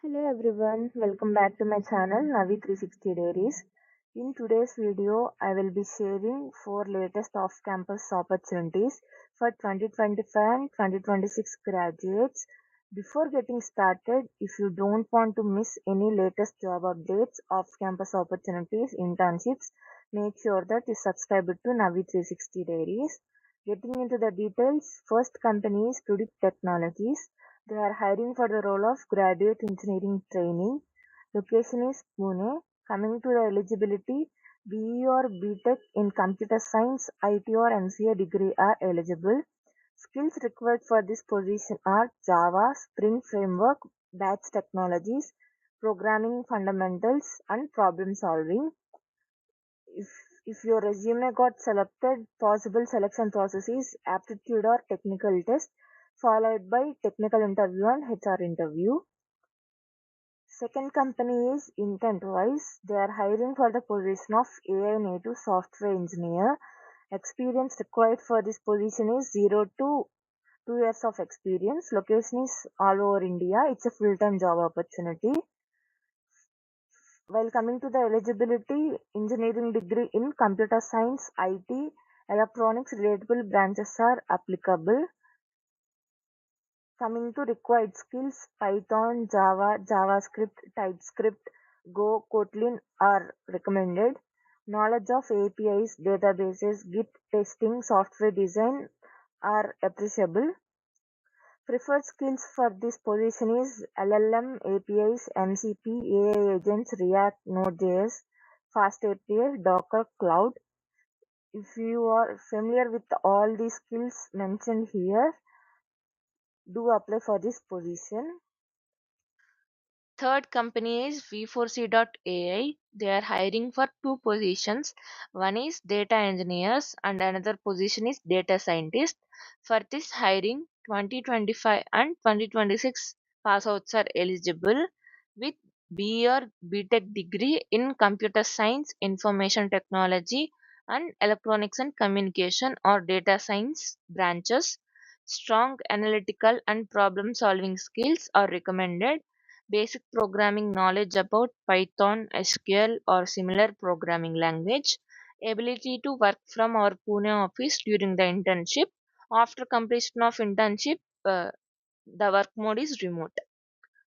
Hello everyone, welcome back to my channel v4c Diaries. In today's video, I will be sharing 4 latest off-campus opportunities for 2025 and 2026 graduates. Before getting started, if you don't want to miss any latest job updates, off-campus opportunities, internships, make sure that you subscribe to v4c Diaries. Getting into the details, first company is Tudip Technologies. They are hiring for the role of graduate engineering trainee. Location is Pune. Coming to the eligibility, BE or BTech in computer science, IT or MCA degree are eligible. Skills required for this position are Java, Spring Framework, batch technologies, programming fundamentals, and problem solving. If if your resume got selected, possible selection process is aptitude or technical test, followed by technical interview and HR interview. Second company is Intentwise. They are hiring for the position of AI native software engineer. Experience required for this position is 0 to 2 years of experience. Location is all over India. It's a full-time job opportunity. While coming to the eligibility, engineering degree in computer science, IT, electronics relatable branches are applicable. Coming to required skills, Python, Java, JavaScript, TypeScript, Go, Kotlin are recommended. Knowledge of APIs, databases, Git testing, software design are appreciable. Preferred skills for this position is LLM, APIs, MCP, AI agents, React, Node.js, Fast API, Docker, Cloud. If you are familiar with all these skills mentioned here, do apply for this position. Third company is v4c.ai. They are hiring for two positions. One is data engineers and another position is data scientist. For this hiring, 2025 and 2026 pass outs are eligible with B or BTech degree in computer science, information technology, and electronics and communication or data science branches. Strong analytical and problem solving skills are recommended. Basic programming knowledge about Python, SQL, or similar programming language, ability to work from our Pune office during the internship. After completion of internship, the work mode is remote.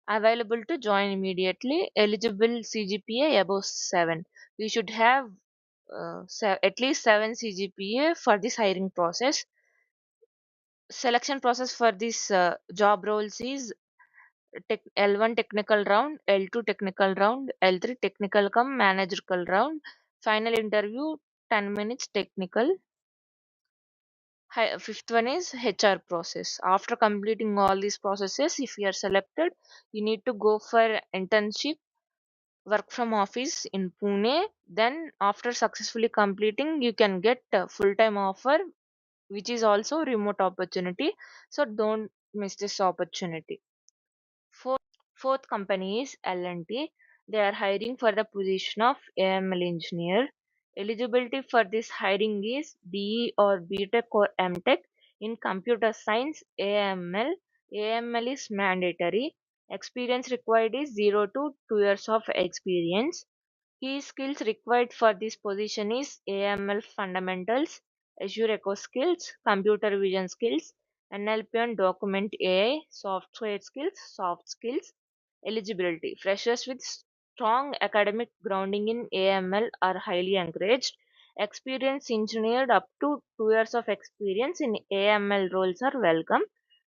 Available to join immediately. Eligible CGPA above 7. We should have at least 7 CGPA for this hiring process. Selection process for this job roles is L1 technical round, L2 technical round, L3 technical come managerial round, final interview 10 minutes technical. Fifth one is HR process. After completing all these processes, if you are selected, you need to go for internship, work from office in Pune. Then, after successfully completing, you can get a full time offer, which is also remote opportunity. So, don't miss this opportunity. Fourth company is L&T. They are hiring for the position of AML engineer. Eligibility for this hiring is BE or BTech or MTech in computer science AML. AML is mandatory. Experience required is 0 to 2 years of experience. Key skills required for this position is AML fundamentals, Azure Echo skills, computer vision skills, NLP and document AI, software skills, soft skills. Eligibility. Freshers with strong academic grounding in AML are highly encouraged. Experienced engineered up to 2 years of experience in AML roles are welcome.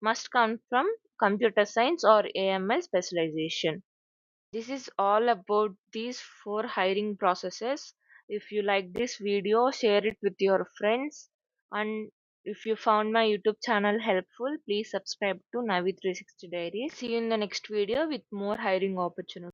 Must come from computer science or AML specialization. This is all about these 4 hiring processes. If you like this video, share it with your friends. And if you found my YouTube channel helpful, please subscribe to Navi 360 Diaries. See you in the next video with more hiring opportunities.